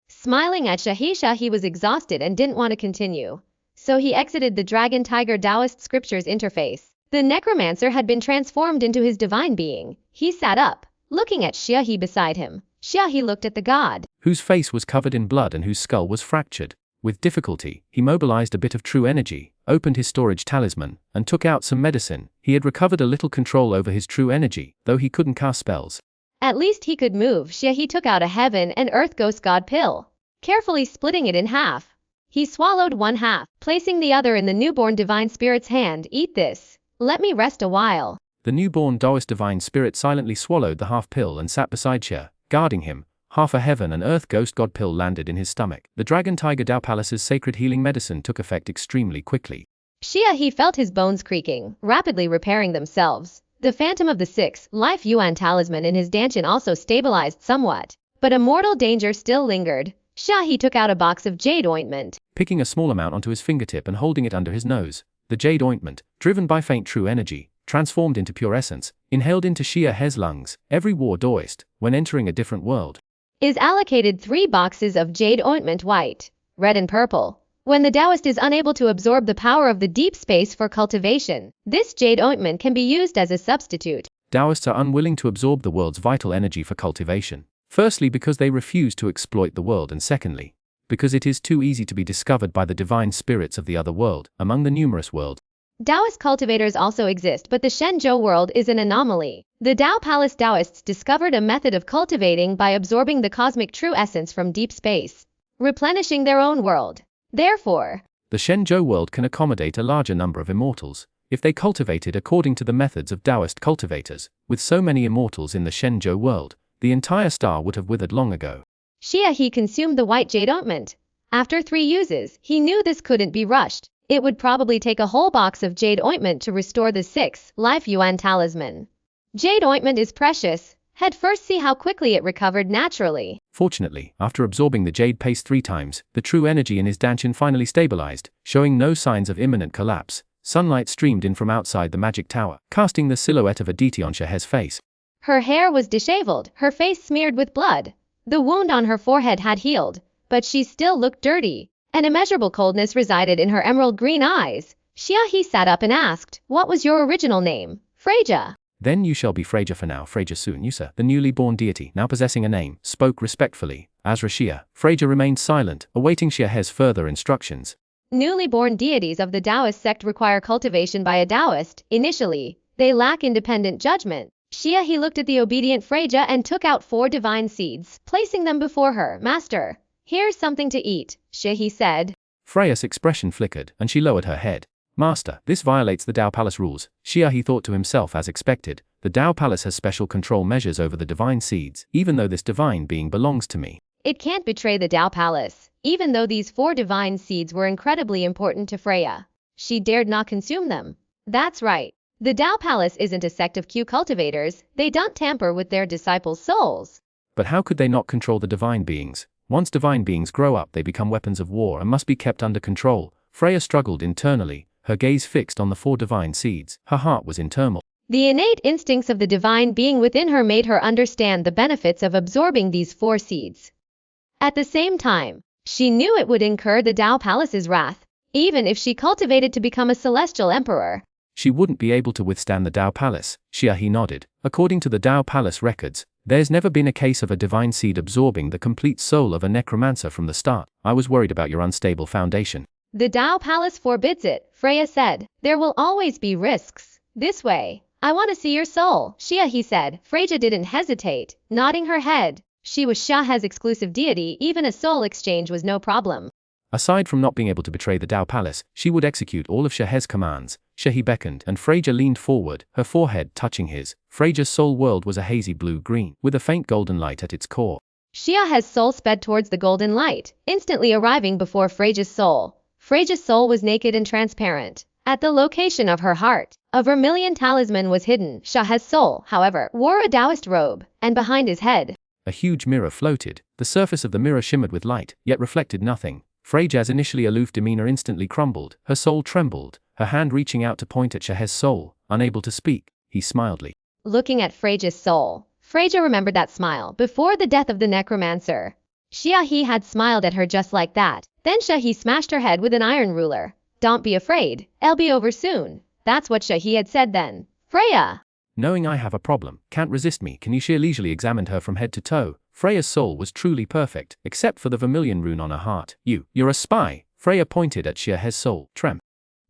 Smiling at Xuanhuan, he was exhausted and didn't want to continue. So he exited the Dragon Tiger Daoist scripture's interface. The necromancer had been transformed into his divine being. He sat up, looking at Xuanhuan beside him. Xuanhuan looked at the god,
whose face was covered in blood and whose skull was fractured. With difficulty, he mobilized a bit of true energy, opened his storage talisman, and took out some medicine. He had recovered a little control over his true energy, though he couldn't cast spells.
At least he could move. Xuanhuan took out a heaven and earth ghost god pill, carefully splitting it in half. He swallowed one half, placing the other in the newborn divine spirit's hand. Eat this. Let me rest a while.
The newborn Daoist divine spirit silently swallowed the half pill and sat beside Xia, guarding him. Half a heaven and earth ghost god pill landed in his stomach. The Dragon Tiger Dao Palace's sacred healing medicine took effect extremely quickly.
He felt his bones creaking, rapidly repairing themselves. The phantom of the 6th life Yuan talisman in his dantian also stabilized somewhat, but a mortal danger still lingered. He took out a box of jade ointment.
Picking a small amount onto his fingertip and holding it under his nose, the jade ointment, driven by faint true energy, transformed into pure essence, inhaled into Xia He's lungs. Every war Daoist, when entering a different world,
is allocated 3 boxes of jade ointment, white, red and purple. When the Daoist is unable to absorb the power of the deep space for cultivation, this jade ointment can be used as a substitute.
Daoists are unwilling to absorb the world's vital energy for cultivation. Firstly, because they refuse to exploit the world, and secondly, because it is too easy to be discovered by the divine spirits of the other world, among the numerous worlds.
Daoist cultivators also exist, but the Shenzhou world is an anomaly. The Dao Palace Daoists discovered a method of cultivating by absorbing the cosmic true essence from deep space, replenishing their own world. Therefore,
the Shenzhou world can accommodate a larger number of immortals, if they cultivated according to the methods of Daoist cultivators. With so many immortals in the Shenzhou world, the entire star would have withered long ago.
He consumed the white jade ointment. After 3 uses, he knew this couldn't be rushed. It would probably take a whole box of jade ointment to restore the 6th life Yuan talisman. Jade ointment is precious. He'd first see how quickly it recovered naturally.
Fortunately, after absorbing the jade paste 3 times, the true energy in his dantian finally stabilized, showing no signs of imminent collapse. Sunlight streamed in from outside the magic tower, casting the silhouette of a deity on Xia He's face.
Her hair was disheveled, her face smeared with blood. The wound on her forehead had healed, but she still looked dirty. An immeasurable coldness resided in her emerald green eyes. He sat up and asked, "What was your original name?" "Freja."
"Then you shall be Freja for now." Freja Xuanhuan, the newly born deity, now possessing a name, spoke respectfully. As Xia, Freja remained silent, awaiting Xia He's further instructions.
Newly born deities of the Daoist sect require cultivation by a Daoist. Initially, they lack independent judgment. He looked at the obedient Freja and took out 4 divine seeds, placing them before her. "Master, here's something to eat," he said.
Freya's expression flickered, and she lowered her head. "Master, this violates the Dao Palace rules." He thought to himself as expected. The Dao Palace has special control measures over the divine seeds, even though this divine being belongs to me.
It can't betray the Dao Palace. Even though these 4 divine seeds were incredibly important to Freya, she dared not consume them. That's right. The Dao Palace isn't a sect of Q cultivators. They don't tamper with their disciples' souls.
But how could they not control the divine beings? Once divine beings grow up, they become weapons of war and must be kept under control. Freya struggled internally, her gaze fixed on the 4 divine seeds. Her heart was in turmoil.
The innate instincts of the divine being within her made her understand the benefits of absorbing these 4 seeds. At the same time, she knew it would incur the Dao Palace's wrath, even if she cultivated to become a celestial emperor.
She wouldn't be able to withstand the Dao Palace. He nodded. According to the Dao Palace records, there's never been a case of a divine seed absorbing the complete soul of a necromancer from the start. I was worried about your unstable foundation.
The Dao Palace forbids it, Freya said. There will always be risks. This way, I want to see your soul, he said. Freya didn't hesitate, nodding her head. She was Xia He's exclusive deity, even a soul exchange was no problem.
Aside from not being able to betray the Dao Palace, she would execute all of Xia He's commands. He beckoned, and Freja leaned forward, her forehead touching his. Freja's soul world was a hazy blue-green, with a faint golden light at its core.
Xia He's soul sped towards the golden light, instantly arriving before Freja's soul. Freja's soul was naked and transparent. At the location of her heart, a vermilion talisman was hidden. Xia He's soul, however, wore a Daoist robe, and behind his head,
a huge mirror floated. The surface of the mirror shimmered with light, yet reflected nothing. Freja's initially aloof demeanor instantly crumbled. Her soul trembled, her hand reaching out to point at Xia He's soul. Unable to speak, he smiled.
Looking at Freja's soul, Freja remembered that smile before the death of the necromancer. He had smiled at her just like that. Then he smashed her head with an iron ruler. "Don't be afraid, it'll be over soon." That's what he had said then. Freya,
knowing I have a problem, can't resist me. Can you? She leisurely examined her from head to toe. Freya's soul was truly perfect, except for the vermilion rune on her heart. You're a spy. Freya pointed at Xia He's soul.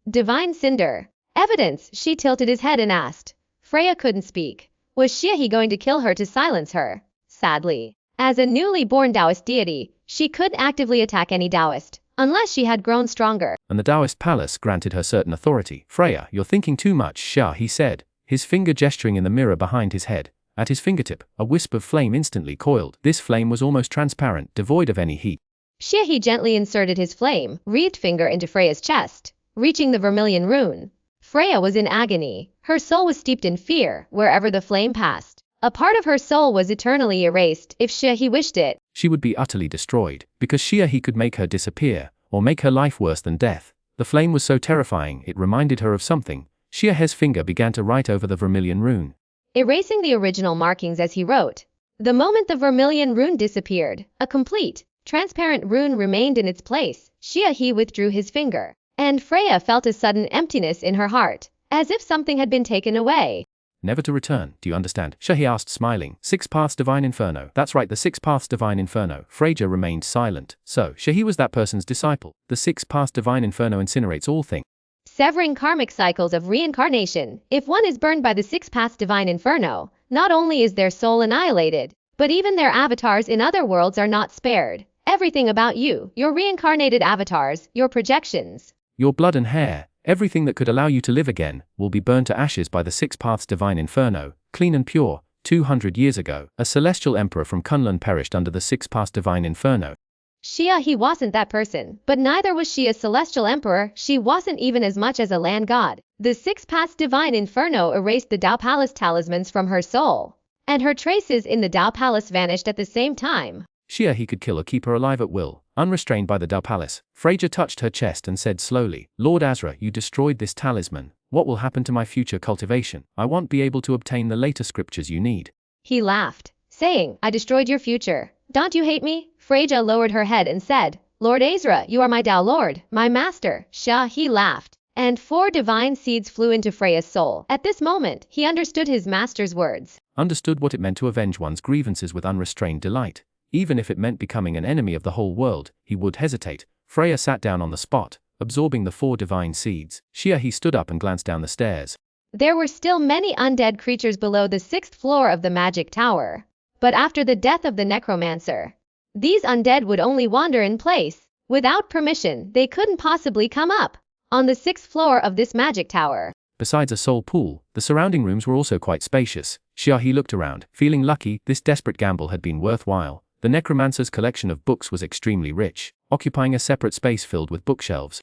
Divine cinder. Evidence. She tilted his head and asked. Freya couldn't speak. Was he going to kill her to silence her? Sadly, as a newly born Daoist deity, she couldn't actively attack any Daoist. unless she had grown stronger.
And the Daoist palace granted her certain authority. Freya, you're thinking too much, Xia, he said, his finger gesturing in the mirror behind his head. At his fingertip, a wisp of flame instantly coiled. This flame was almost transparent, devoid of any heat.
Xia he gently inserted his flame-wreathed finger into Freya's chest, reaching the vermilion rune. Freya was in agony. Her soul was steeped in fear wherever the flame passed. A part of her soul was eternally erased if Xia he wished it.
She would be utterly destroyed, because Xia he could make her disappear, or make her life worse than death. The flame was so terrifying it reminded her of something. Xia he's finger began to write over the vermilion rune,
erasing the original markings as he wrote. The moment the vermilion rune disappeared, a complete, transparent rune remained in its place. Xia he withdrew his finger, and Freya felt a sudden emptiness in her heart, as if something had been taken away.
Never to return, do you understand? Xia he asked, smiling. 6 Paths Divine Inferno. That's right, the 6 Paths Divine Inferno. Freya remained silent. So, Xia he was that person's disciple. The 6 Paths Divine Inferno incinerates all things,
severing karmic cycles of reincarnation. If one is burned by the 6 Paths Divine Inferno, not only is their soul annihilated, but even their avatars in other worlds are not spared. Everything about you, your reincarnated avatars, your projections,
your blood and hair, everything that could allow you to live again, will be burned to ashes by the 6 Paths Divine Inferno, clean and pure. 200 years ago, a celestial emperor from Kunlun perished under the 6 Paths Divine Inferno.
Xia he wasn't that person, but neither was she a celestial emperor. She wasn't even as much as a land god. The 6 Paths Divine Inferno erased the Dao Palace talismans from her soul, and her traces in the Dao Palace vanished at the same time.
Xia he could kill or keep her alive at will, unrestrained by the Dao Palace. Freya touched her chest and said slowly, Lord Azra, you destroyed this talisman. What will happen to my future cultivation? I won't be able to obtain the later scriptures you need.
He laughed, saying, I destroyed your future. Don't you hate me? Freya lowered her head and said, Lord Azra, you are my Dao Lord, my master. Xia he laughed, and 4 divine seeds flew into Freya's soul. At this moment, he understood his master's words.
Understood what it meant to avenge one's grievances with unrestrained delight. Even if it meant becoming an enemy of the whole world, he would hesitate. Freya sat down on the spot, absorbing the 4 divine seeds. Xia he stood up and glanced down the stairs.
There were still many undead creatures below the 6th floor of the magic tower. But after the death of the necromancer, these undead would only wander in place. Without permission, they couldn't possibly come up on the 6th floor of this magic tower.
Besides a soul pool, the surrounding rooms were also quite spacious. Xia he looked around, feeling lucky. This desperate gamble had been worthwhile. The necromancer's collection of books was extremely rich, occupying a separate space filled with bookshelves.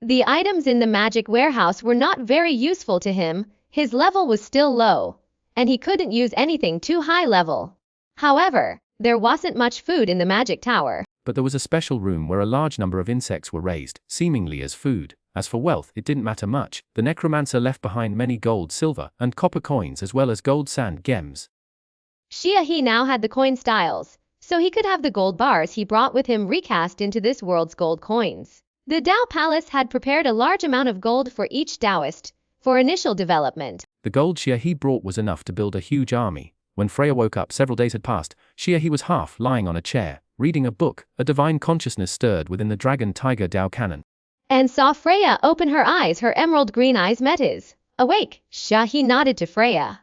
The items in the magic warehouse were not very useful to him. His level was still low, and he couldn't use anything too high level. However, there wasn't much food in the magic tower.
But there was a special room where a large number of insects were raised, seemingly as food. As for wealth, it didn't matter much. The necromancer left behind many gold, silver, and copper coins as well as gold sand gems.
Xia he now had the coin styles, so he could have the gold bars he brought with him recast into this world's gold coins. The Dao Palace had prepared a large amount of gold for each Daoist for initial development.
The gold Xia he brought was enough to build a huge army. When Freya woke up, several days had passed. Xia he was half lying on a chair, reading a book. A divine consciousness stirred within the dragon tiger Dao Canon,
and saw Freya open her eyes. Her emerald green eyes met his. Awake, Xia he nodded to Freya.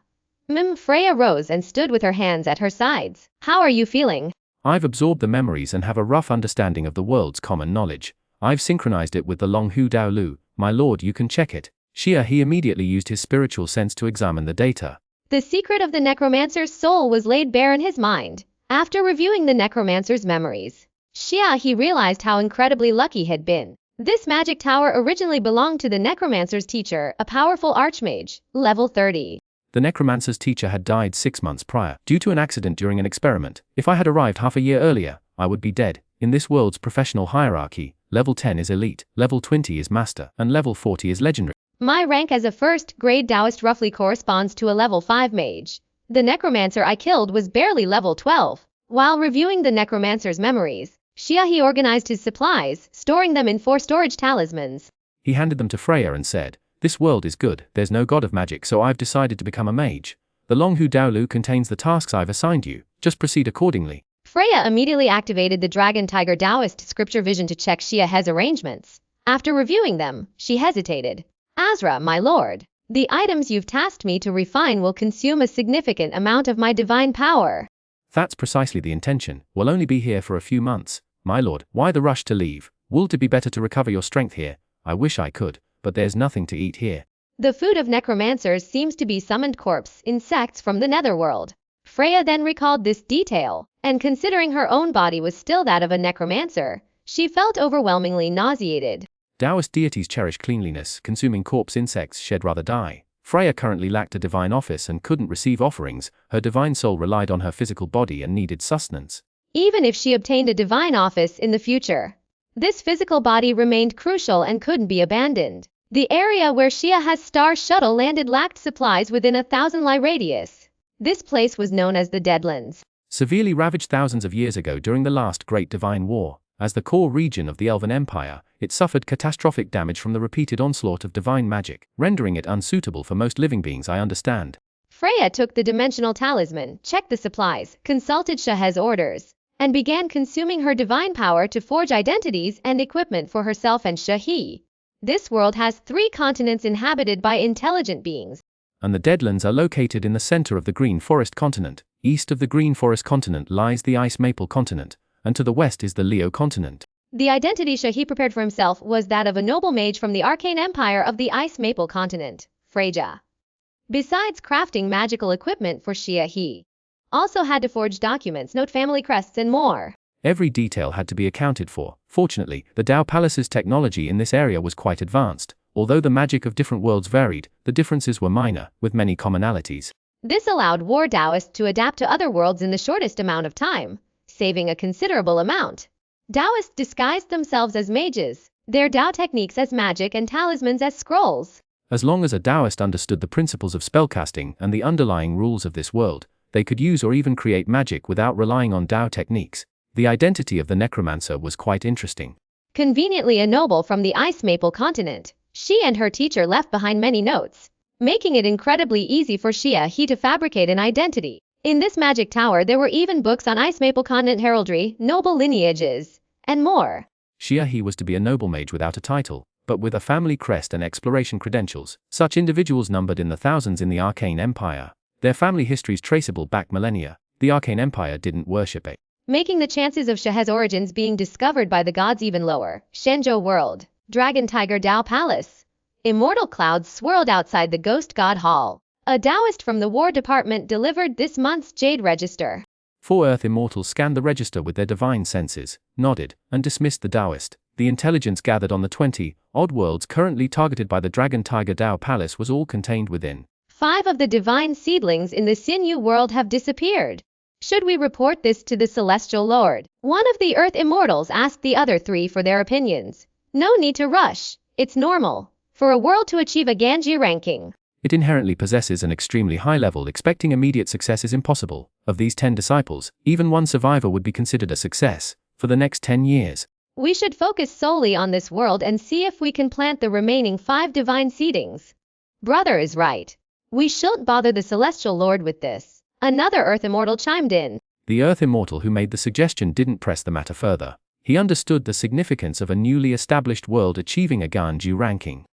Freya rose and stood with her hands at her sides. How are you feeling?
I've absorbed the memories and have a rough understanding of the world's common knowledge. I've synchronized it with the Long Hu Dao Lu. My lord, you can check it. Xia he immediately used his spiritual sense to examine the data.
The secret of the necromancer's soul was laid bare in his mind. After reviewing the necromancer's memories, Xia he realized how incredibly lucky he had been. This magic tower originally belonged to the necromancer's teacher, a powerful archmage, level 30.
The necromancer's teacher had died 6 months prior, due to an accident during an experiment. If I had arrived half a year earlier, I would be dead. In this world's professional hierarchy, level 10 is elite, level 20 is master, and level 40 is legendary.
My rank as a first-grade Daoist roughly corresponds to a level 5 mage. The necromancer I killed was barely level 12. While reviewing the necromancer's memories, Xia he organized his supplies, storing them in 4 storage talismans.
He handed them to Freya and said, "This world is good, there's no god of magic, so I've decided to become a mage. The Long Hu Dao Lu contains the tasks I've assigned you, just proceed accordingly."
Freya immediately activated the Dragon Tiger Daoist scripture vision to check Xia he's arrangements. After reviewing them, she hesitated. Azra, my lord, the items you've tasked me to refine will consume a significant amount of my divine power.
That's precisely the intention. We'll only be here for a few months. My lord, why the rush to leave? Would it be better to recover your strength here? I wish I could, but there's nothing to eat here.
The food of necromancers seems to be summoned corpse insects from the netherworld. Freya then recalled this detail, and considering her own body was still that of a necromancer, she felt overwhelmingly nauseated.
Daoist deities cherish cleanliness, consuming corpse insects shed rather die. Freya currently lacked a divine office and couldn't receive offerings. Her divine soul relied on her physical body and needed sustenance.
Even if she obtained a divine office in the future, this physical body remained crucial and couldn't be abandoned. The area where Xuanhuan's star shuttle landed lacked supplies within a 1,000-li radius. This place was known as the Deadlands.
Severely ravaged thousands of years ago during the last Great Divine War, as the core region of the Elven Empire, it suffered catastrophic damage from the repeated onslaught of divine magic, rendering it unsuitable for most living beings. I understand.
Freya took the dimensional talisman, checked the supplies, consulted Xuanhuan's orders, and began consuming her divine power to forge identities and equipment for herself and Xuanhuan. This world has 3 continents inhabited by intelligent beings.
And the Deadlands are located in the center of the Green Forest continent. East of the Green Forest continent lies the Ice Maple continent, and to the west is the Leo continent.
The identity Xuanhuan prepared for himself was that of a noble mage from the arcane empire of the Ice Maple continent, Freya. Besides crafting magical equipment for Xuanhuan, also had to forge documents, note family crests, and more.
Every detail had to be accounted for. Fortunately, the Dao Palace's technology in this area was quite advanced. Although the magic of different worlds varied, the differences were minor, with many commonalities.
This allowed war Daoists to adapt to other worlds in the shortest amount of time, saving a considerable amount. Daoists disguised themselves as mages, their Dao techniques as magic and talismans as scrolls.
As long as a Daoist understood the principles of spellcasting and the underlying rules of this world, they could use or even create magic without relying on Dao techniques. The identity of the necromancer was quite interesting.
Conveniently a noble from the Ice Maple continent, she and her teacher left behind many notes, making it incredibly easy for Xuanhuan to fabricate an identity. In this magic tower there were even books on Ice Maple continent heraldry, noble lineages, and more.
Xuanhuan was to be a noble mage without a title, but with a family crest and exploration credentials. Such individuals numbered in the thousands in the Arcane Empire. Their family histories traceable back millennia. The Arcane Empire didn't worship it,
making the chances of Xuanhuan's origins being discovered by the gods even lower. Shenzhou World, Dragon Tiger Dao Palace. Immortal clouds swirled outside the Ghost God Hall. A Daoist from the War Department delivered this month's Jade Register.
4 Earth Immortals scanned the register with their divine senses, nodded, and dismissed the Daoist. The intelligence gathered on the 20-odd worlds currently targeted by the Dragon Tiger Dao Palace was all contained within.
5 of the divine seedlings in the Xinyu world have disappeared. Should we report this to the Celestial Lord? One of the Earth Immortals asked the other 3 for their opinions. No need to rush. It's normal for a world to achieve a Ganji ranking.
It inherently possesses an extremely high level. Expecting immediate success is impossible. Of these 10 disciples, even one survivor would be considered a success for the next 10 years.
We should focus solely on this world and see if we can plant the remaining 5 divine seedings. Brother is right. We shouldn't bother the Celestial Lord with this. Another Earth Immortal chimed in.
The Earth Immortal who made the suggestion didn't press the matter further. He understood the significance of a newly established world achieving a Ganji ranking.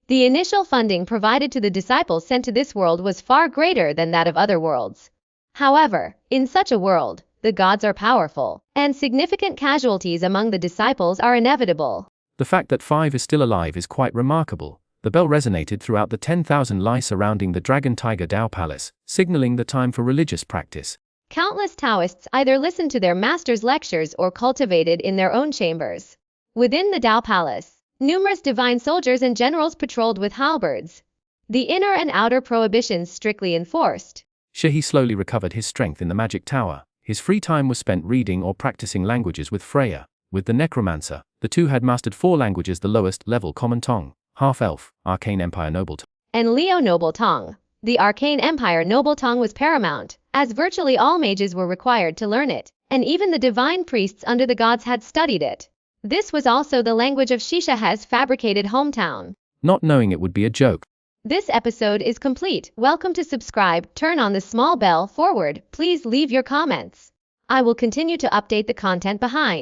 The initial funding provided to the disciples sent to this world was far greater than that of other worlds. However, in such a world, the gods are powerful, and significant casualties among the disciples are inevitable.
The fact that 5 is still alive is quite remarkable. The bell resonated throughout the 10,000 li surrounding the Dragon Tiger Dao Palace, signaling the time for religious practice.
Countless Taoists either listened to their master's lectures or cultivated in their own chambers. Within the Dao Palace, numerous divine soldiers and generals patrolled with halberds. The inner and outer prohibitions strictly enforced.
Xuanhuan slowly recovered his strength in the magic tower. His free time was spent reading or practicing languages with Freya. With the necromancer, the two had mastered 4 languages: the lowest level Common Tongue, Half-Elf, Arcane Empire Noble Tongue,
and Leo Noble Tongue. The Arcane Empire Noble Tongue was paramount, as virtually all mages were required to learn it, and even the divine priests under the gods had studied it. This was also the language of Xuanhuan's fabricated hometown.
Not knowing it would be a joke.
This episode is complete. Welcome to subscribe, turn on the small bell forward, please leave your comments. I will continue to update the content behind.